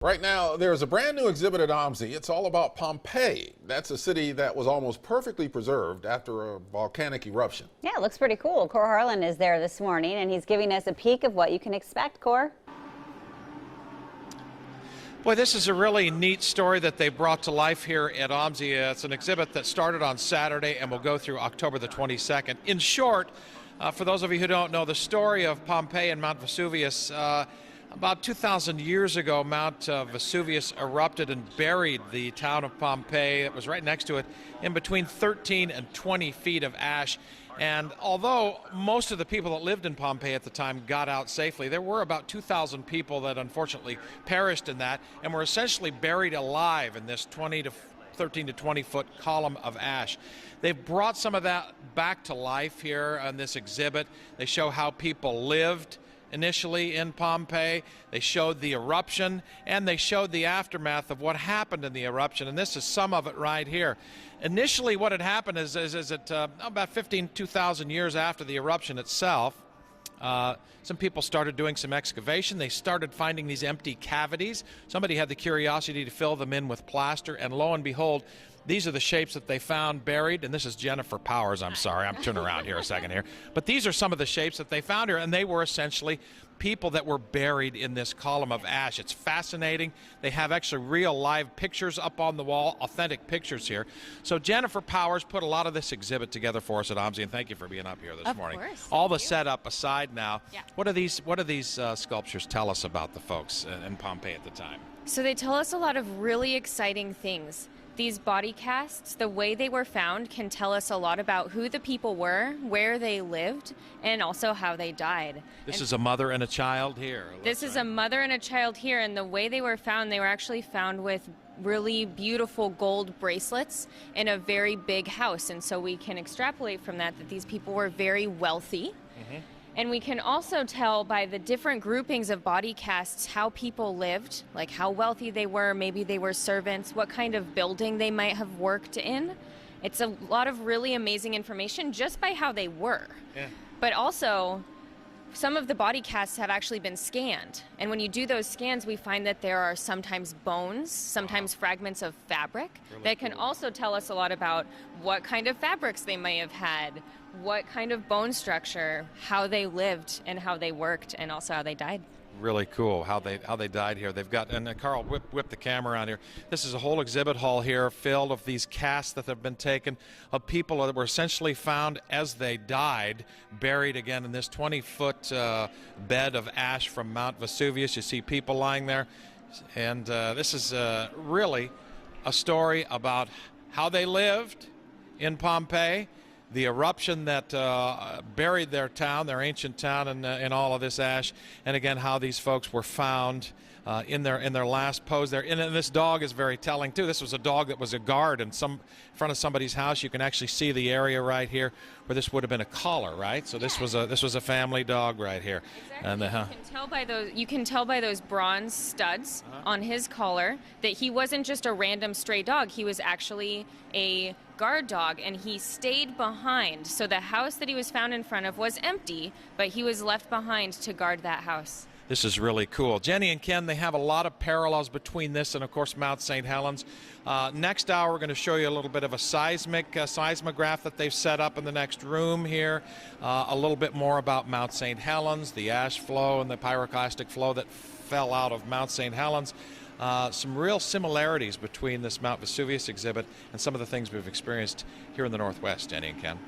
Right now, there's a brand new exhibit at OMSI. It's all about Pompeii. That's a city that was almost perfectly preserved after a volcanic eruption. Yeah, it looks pretty cool. Cor Harlan is there this morning, and he's giving us a peek of what you can expect, Cor. Boy, this is a really neat story that they brought to life here at OMSI. It's an exhibit that started on Saturday and will go through October the 22nd. In short, for those of you who don't know, the story of Pompeii and Mount Vesuvius, about 2,000 years ago, Mount Vesuvius erupted and buried the town of Pompeii. It was right next to it, in between 13 and 20 feet of ash. And although most of the people that lived in Pompeii at the time got out safely, there were about 2,000 people that unfortunately perished in that and were essentially buried alive in this 13 to 20 foot column of ash. They've brought some of that back to life here on this exhibit. They show how people lived initially in Pompeii. They showed the eruption and they showed the aftermath of what happened in the eruption, and this is some of it right here. Initially what had happened is about 2,000 years after the eruption itself, some people started doing some excavation. They started finding these empty cavities. Somebody had the curiosity to fill them in with plaster, and lo and behold, these are the shapes that they found buried. And this is Jennifer Powers. I'm sorry, I'm turning around here a second here. But these are some of the shapes that they found here, and they were essentially people that were buried in this column of ash. It's fascinating. They have actually real live pictures up on the wall, authentic pictures here. So Jennifer Powers put a lot of this exhibit together for us at OMSI, and thank you for being up here this morning. Of course. All the setup aside now, Yeah. what do these sculptures tell us about the folks in Pompeii at the time? So they tell us a lot of really exciting things. These body casts, the way they were found, can tell us a lot about who the people were, where they lived, and also how they died. This is a mother and a child here. This is a mother and a child here, and the way they were found actually found with really beautiful gold bracelets in a very big house. And so we can extrapolate from that these people were very wealthy. Mm-hmm. And we can also tell by the different groupings of body casts how people lived, like how wealthy they were, maybe they were servants, what kind of building they might have worked in. It's a lot of really amazing information just by how they were. Yeah. But also, some of the body casts have actually been scanned. And when you do those scans, we find that there are sometimes bones, sometimes fragments of fabric that can also tell us a lot about what kind of fabrics they may have had, what kind of bone structure, how they lived and how they worked, and also how they died. Really cool how they died here. They've got, and Carl, whip the camera around here. This is a whole exhibit hall here filled of these casts that have been taken of people that were essentially found as they died, buried again in this 20-foot bed of ash from Mount Vesuvius. You see people lying there, and this is really a story about how they lived in Pompeii, the eruption that buried their town, their ancient town, in all of this ash, and again how these folks were found in their last pose there. And this dog is very telling too. This was a dog that was a guard in front of somebody's house. You can actually see the area right here where this would have been a collar, right? So this was a family dog right here. Exactly. And you can tell by those bronze studs on his collar that he wasn't just a random stray dog. He was actually a guard dog, and he stayed behind. So the house that he was found in front of was empty, but he was left behind to guard that house. This is really cool. Jenny and Ken, they have a lot of parallels between this and, of course, Mount St. Helens. Next hour, we're going to show you a little bit of a seismograph that they've set up in the next room here. A little bit more about Mount St. Helens, the ash flow and the pyroclastic flow that fell out of Mount St. Helens. Some real similarities between this Mount Vesuvius exhibit and some of the things we've experienced here in the Northwest, Jenny and Ken.